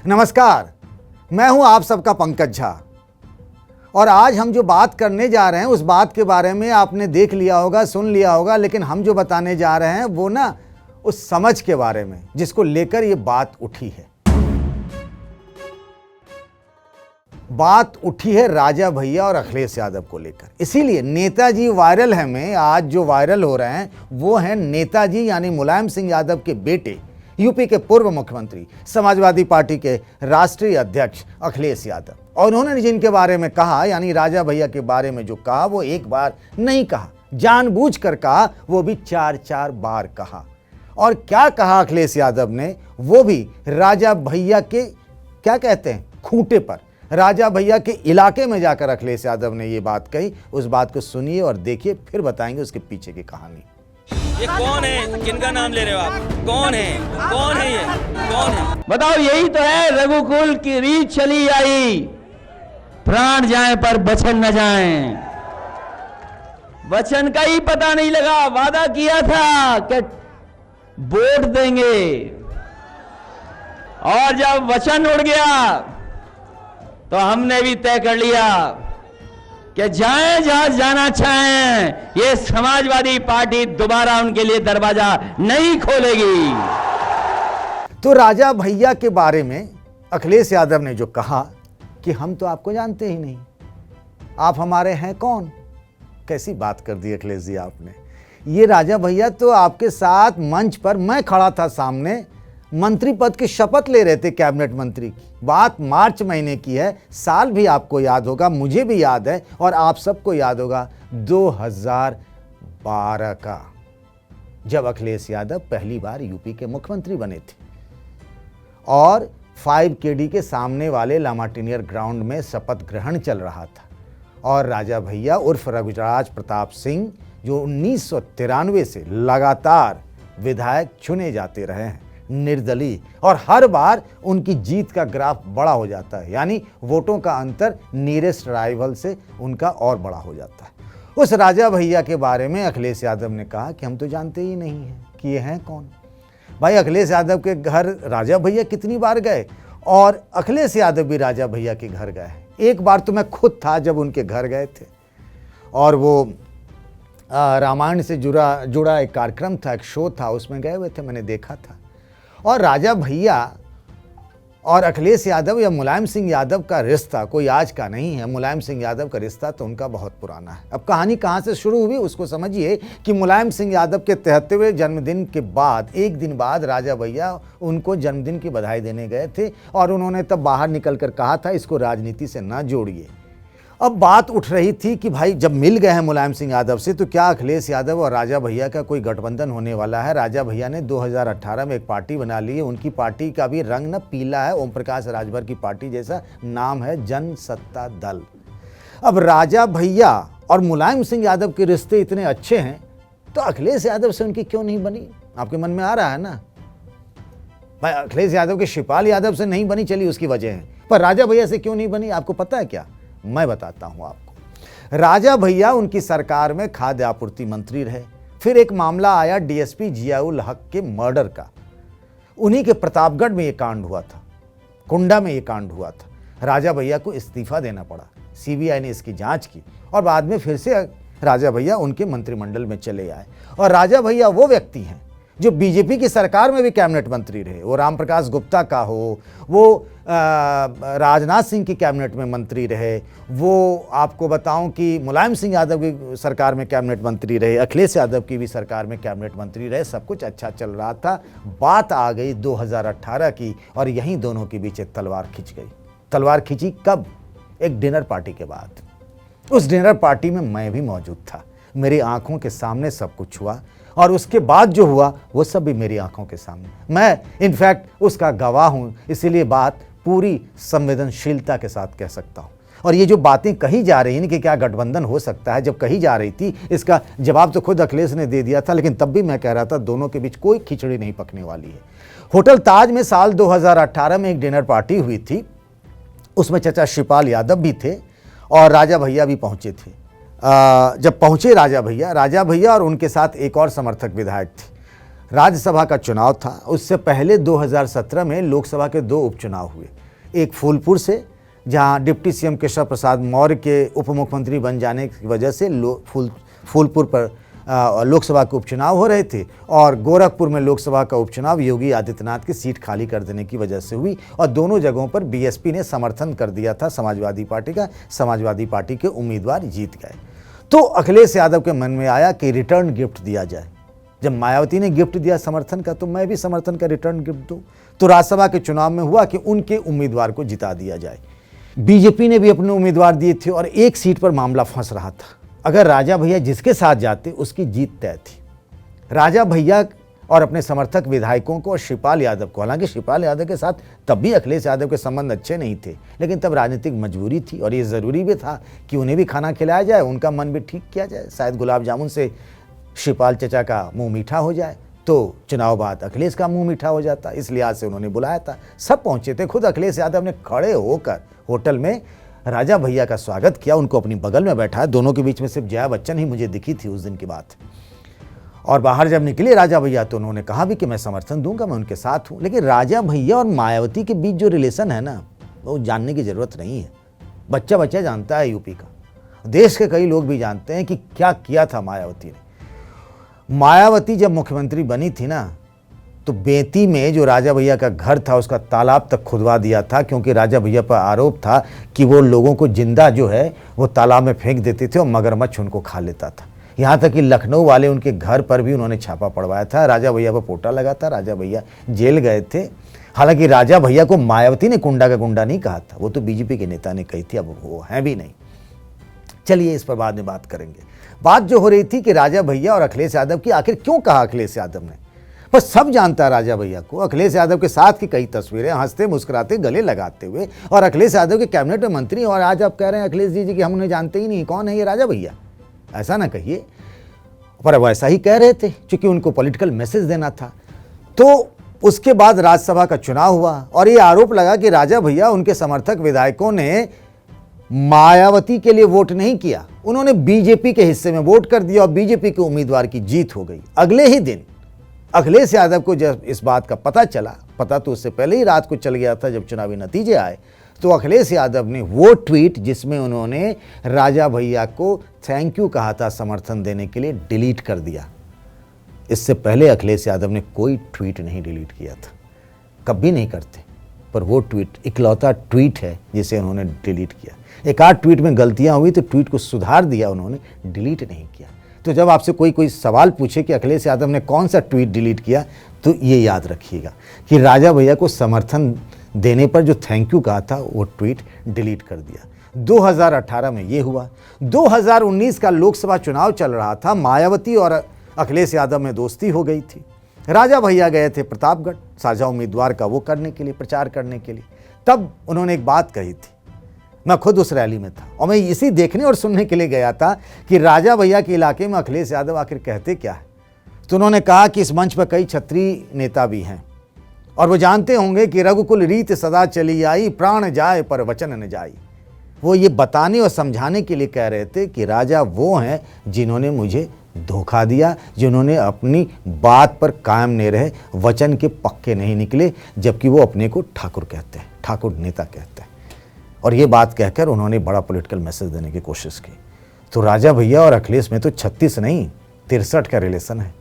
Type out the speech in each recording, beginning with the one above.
नमस्कार, मैं हूं आप सबका पंकज झा और आज हम जो बात करने जा रहे हैं उस बात के बारे में आपने देख लिया होगा, सुन लिया होगा, लेकिन हम जो बताने जा रहे हैं वो ना उस समझ के बारे में जिसको लेकर ये बात उठी है। बात उठी है राजा भैया और अखिलेश यादव को लेकर। इसीलिए नेताजी वायरल है में आज जो वायरल हो रहे हैं वो हैं नेताजी यानी मुलायम सिंह यादव के बेटे, यूपी के पूर्व मुख्यमंत्री, समाजवादी पार्टी के राष्ट्रीय अध्यक्ष अखिलेश यादव। और उन्होंने जिनके बारे में कहा यानी राजा भैया के बारे में जो कहा वो एक बार नहीं कहा, जानबूझकर कहा, वो भी 4-4 बार कहा। और क्या कहा अखिलेश यादव ने, वो भी राजा भैया के क्या कहते हैं खूंटे पर, राजा भैया के इलाके में जाकर अखिलेश यादव ने ये बात कही। उस बात को सुनिए और देखिए, फिर बताएंगे उसके पीछे की कहानी। ये कौन है, किनका नाम ले रहे हो आप? कौन है, कौन है ये, कौन है? बताओ, यही तो है रघुकुल की रीत चली आई, प्राण जाए पर वचन न जाए। वचन का ही पता नहीं लगा, वादा किया था कि वोट देंगे और जब वचन उड़ गया तो हमने भी तय कर लिया कि जाए जहां जाना चाहें, ये समाजवादी पार्टी दोबारा उनके लिए दरवाजा नहीं खोलेगी। तो राजा भैया के बारे में अखिलेश यादव ने जो कहा कि हम तो आपको जानते ही नहीं, आप हमारे हैं कौन, कैसी बात कर दी अखिलेश जी आपने। ये राजा भैया तो आपके साथ मंच पर मैं खड़ा था सामने, मंत्री पद की शपथ ले रहे थे, कैबिनेट मंत्री की बात मार्च महीने की है। साल भी आपको याद होगा, मुझे भी याद है और आप सबको याद होगा 2012 का, जब अखिलेश यादव पहली बार यूपी के मुख्यमंत्री बने थे और 5KD के सामने वाले लामाटिनियर ग्राउंड में शपथ ग्रहण चल रहा था। और राजा भैया उर्फ रघुराज प्रताप सिंह जो 1993 से लगातार विधायक चुने जाते रहे हैं निर्दलीय, और हर बार उनकी जीत का ग्राफ बड़ा हो जाता है, यानी वोटों का अंतर नियरेस्ट राइवल से उनका और बड़ा हो जाता है। उस राजा भैया के बारे में अखिलेश यादव ने कहा कि हम तो जानते ही नहीं हैं कि ये हैं कौन। भाई, अखिलेश यादव के घर राजा भैया कितनी बार गए और अखिलेश यादव भी राजा भैया के घर गए। एक बार तो मैं खुद था जब उनके घर गए थे और वो रामायण से जुड़ा एक कार्यक्रम था, एक शो था, उसमें गए हुए थे, मैंने देखा था। और राजा भैया और अखिलेश यादव या मुलायम सिंह यादव का रिश्ता कोई आज का नहीं है। मुलायम सिंह यादव का रिश्ता तो उनका बहुत पुराना है। अब कहानी कहाँ से शुरू हुई उसको समझिए कि मुलायम सिंह यादव के 73वें जन्मदिन के बाद एक दिन बाद राजा भैया उनको जन्मदिन की बधाई देने गए थे और उन्होंने तब बाहर निकल कर कहा था इसको राजनीति से ना जोड़िए। अब बात उठ रही थी कि भाई जब मिल गए हैं मुलायम सिंह यादव से तो क्या अखिलेश यादव और राजा भैया का कोई गठबंधन होने वाला है। राजा भैया ने 2018 में एक पार्टी बना ली है, उनकी पार्टी का भी रंग न पीला है, ओम प्रकाश राजभर की पार्टी जैसा, नाम है जनसत्ता दल। अब राजा भैया और मुलायम सिंह यादव के रिश्ते इतने अच्छे हैं तो अखिलेश यादव से उनकी क्यों नहीं बनी? आपके मन में आ रहा है ना भाई, अखिलेश यादव के शिवपाल यादव से नहीं बनी, चली उसकी वजह है, पर राजा भैया से क्यों नहीं बनी आपको पता है क्या? मैं बताता हूं आपको। राजा भैया उनकी सरकार में खाद्य आपूर्ति मंत्री रहे। फिर एक मामला आया डीएसपी जियाउल हक के मर्डर का, उन्हीं के प्रतापगढ़ में ये कांड हुआ था, कुंडा में ये कांड हुआ था। राजा भैया को इस्तीफा देना पड़ा, सीबीआई ने इसकी जांच की और बाद में फिर से राजा भैया उनके मंत्रिमंडल में चले आए। और राजा भैया वो व्यक्ति हैं जो बीजेपी की सरकार में भी कैबिनेट मंत्री रहे, वो राम प्रकाश गुप्ता का हो, वो राजनाथ सिंह की कैबिनेट में मंत्री रहे, वो आपको बताऊं कि मुलायम सिंह यादव की सरकार में कैबिनेट मंत्री रहे, अखिलेश यादव की भी सरकार में कैबिनेट मंत्री रहे, सब कुछ अच्छा चल रहा था। बात आ गई 2018 की और यहीं दोनों के बीच तलवार खिंच गई। तलवार खिंची कब? एक डिनर पार्टी के बाद। उस डिनर पार्टी में मैं भी मौजूद था, मेरी आंखों के सामने सब कुछ हुआ और उसके बाद जो हुआ वो सब भी मेरी आंखों के सामने, मैं इनफैक्ट उसका गवाह हूं, इसीलिए बात पूरी संवेदनशीलता के साथ कह सकता हूं। और ये जो बातें कही जा रही हैं कि क्या गठबंधन हो सकता है, जब कही जा रही थी इसका जवाब तो खुद अखिलेश ने दे दिया था, लेकिन तब भी मैं कह रहा था दोनों के बीच कोई खिचड़ी नहीं पकने वाली है। होटल ताज में साल 2018 में एक डिनर पार्टी हुई थी, उसमें चाचा शिवपाल यादव भी थे और राजा भैया भी पहुंचे थे। जब पहुंचे राजा भैया और उनके साथ एक और समर्थक विधायक थे, राज्यसभा का चुनाव था, उससे पहले 2017 में लोकसभा के 2 उपचुनाव हुए। एक फूलपुर से, जहां डिप्टी सीएम केशव प्रसाद मौर्य के उप मुख्यमंत्री बन जाने की वजह से फूलपुर पर लोकसभा के उपचुनाव हो रहे थे, और गोरखपुर में लोकसभा का उपचुनाव योगी आदित्यनाथ की सीट खाली कर देने की वजह से हुई, और दोनों जगहों पर बीएसपी ने समर्थन कर दिया था समाजवादी पार्टी का। समाजवादी पार्टी के उम्मीदवार जीत गए। तो अखिलेश यादव के मन में आया कि रिटर्न गिफ्ट दिया जाए। जब मायावती ने गिफ्ट दिया समर्थन का, तो मैं भी समर्थन का रिटर्न गिफ्ट दूं। तो राज्यसभा के चुनाव में हुआ कि उनके उम्मीदवार को जिता दिया जाए। बीजेपी ने भी अपने उम्मीदवार दिए थे, और एक सीट पर मामला फंस रहा था। अगर राजा भैया जिसके साथ जाते, उसकी जीत तय थी। राजा भैया और अपने समर्थक विधायकों को और शिवपाल यादव को, हालांकि शिवपाल यादव के साथ तब भी अखिलेश यादव के संबंध अच्छे नहीं थे, लेकिन तब राजनीतिक मजबूरी थी, और ये ज़रूरी भी था कि उन्हें भी खाना खिलाया जाए, उनका मन भी ठीक किया जाए। शायद गुलाब जामुन से शिवपाल चचा का मुंह मीठा हो जाए, तो चुनाव बाद अखिलेश का मुंह मीठा हो जाता। इस लिहाज से उन्होंने बुलाया था। सब पहुंचे थे। खुद अखिलेश यादव ने खड़े होकर होटल में राजा भैया का स्वागत किया, उनको अपनी बगल में बैठाया। दोनों के बीच में सिर्फ जया बच्चन ही मुझे दिखी थी उस दिन की बात। और बाहर जब निकले राजा भैया, तो उन्होंने कहा भी कि मैं समर्थन दूंगा, मैं उनके साथ हूं। लेकिन राजा भैया और मायावती के बीच जो रिलेशन है ना, वो जानने की जरूरत नहीं है। बच्चा बच्चा जानता है यूपी का, देश के कई लोग भी जानते हैं कि क्या किया था मायावती ने। मायावती जब मुख्यमंत्री बनी थी ना, तो बेती में जो राजा भैया का घर था, उसका तालाब तक खुदवा दिया था, क्योंकि राजा भैया पर आरोप था कि वो लोगों को जिंदा जो है वो तालाब में फेंक देते थे और मगरमच्छ उनको खा लेता था। यहाँ तक कि लखनऊ वाले उनके घर पर भी उन्होंने छापा पड़वाया था। राजा भैया पर पोटा लगा था, राजा भैया जेल गए थे। हालांकि राजा भैया को मायावती ने गुंडा का गुंडा नहीं कहा था, वो तो बीजेपी के नेता ने कही थी, अब वो हैं भी नहीं। चलिए इस पर बाद में बात करेंगे। बात जो हो रही थी कि राजा भैया और अखिलेश यादव की, आखिर क्यों कहा अखिलेश यादव ने, बस सब जानता है राजा भैया को। अखिलेश यादव के साथ की कई तस्वीरें, हंसते मुस्कुराते गले लगाते हुए, और अखिलेश यादव के कैबिनेट में मंत्री। और आज आप कह रहे हैं अखिलेश जी कि हम उन्हें जानते ही नहीं, कौन है ये राजा भैया, ऐसा ना कहिए। पर वैसा ही कह रहे थे क्योंकि उनको पॉलिटिकल मैसेज देना था। तो उसके बाद राज्यसभा का चुनाव हुआ, और ये आरोप लगा कि राजा भैया, उनके समर्थक विधायकों ने मायावती के लिए वोट नहीं किया, उन्होंने बीजेपी के हिस्से में वोट कर दिया, और बीजेपी के उम्मीदवार की जीत हो गई। अगले ही दिन अखिलेश यादव को जब इस बात का पता चला, पता तो उससे पहले ही रात को चल गया था जब चुनावी नतीजे आए, तो अखिलेश यादव ने वो ट्वीट जिसमें उन्होंने राजा भैया को थैंक यू कहा था समर्थन देने के लिए, डिलीट कर दिया। इससे पहले अखिलेश यादव ने कोई ट्वीट नहीं डिलीट किया था, कभी नहीं करते, पर वो ट्वीट इकलौता ट्वीट है जिसे उन्होंने डिलीट किया। एक आध ट्वीट में गलतियां हुई तो ट्वीट को सुधार दिया उन्होंने, डिलीट नहीं किया। तो जब आपसे कोई सवाल पूछे कि अखिलेश यादव ने कौन सा ट्वीट डिलीट किया, तो ये याद रखिएगा कि राजा भैया को समर्थन देने पर जो थैंक यू कहा था, वो ट्वीट डिलीट कर दिया। 2018 में ये हुआ। 2019 का लोकसभा चुनाव चल रहा था। मायावती और अखिलेश यादव में दोस्ती हो गई थी। राजा भैया गए थे प्रतापगढ़ साझा उम्मीदवार का वो करने के लिए, प्रचार करने के लिए। तब उन्होंने एक बात कही थी, मैं खुद उस रैली में था, और मैं इसी देखने और सुनने के लिए गया था कि राजा भैया के इलाके में अखिलेश यादव आखिर कहते क्या है। तो उन्होंने कहा कि इस मंच पर कई क्षत्रिय नेता भी हैं, और वो जानते होंगे कि रघुकुल रीत सदा चली आई, प्राण जाए पर वचन न जाई। वो ये बताने और समझाने के लिए कह रहे थे कि राजा वो हैं जिन्होंने मुझे धोखा दिया, जिन्होंने अपनी बात पर कायम नहीं रहे, वचन के पक्के नहीं निकले, जबकि वो अपने को ठाकुर कहते हैं, ठाकुर नेता कहते हैं। और ये बात कहकर उन्होंने बड़ा पॉलिटिकल मैसेज देने की कोशिश की। तो राजा भैया और अखिलेश में तो 36 नहीं 63 का रिलेशन है।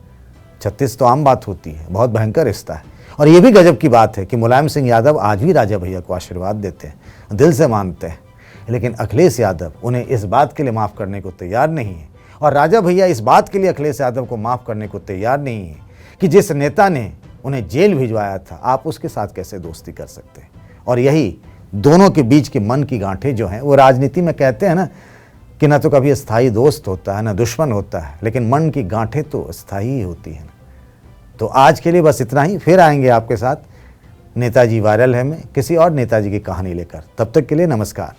36 तो आम बात होती है, बहुत भयंकर रिश्ता है। और ये भी गजब की बात है कि मुलायम सिंह यादव आज भी राजा भैया को आशीर्वाद देते हैं, दिल से मानते हैं, लेकिन अखिलेश यादव उन्हें इस बात के लिए माफ़ करने को तैयार नहीं है, और राजा भैया इस बात के लिए अखिलेश यादव को माफ़ करने को तैयार नहीं है कि जिस नेता ने उन्हें जेल भिजवाया था, आप उसके साथ कैसे दोस्ती कर सकते हैं। और यही दोनों के बीच के मन की गांठें जो हैं, वो राजनीति में कहते हैं ना कि ना तो कभी स्थायी दोस्त होता है ना दुश्मन होता है, लेकिन मन की गांठें तो स्थायी ही होती हैं। तो आज के लिए बस इतना ही, फिर आएंगे आपके साथ नेताजी वायरल है में किसी और नेताजी की कहानी लेकर। तब तक के लिए नमस्कार।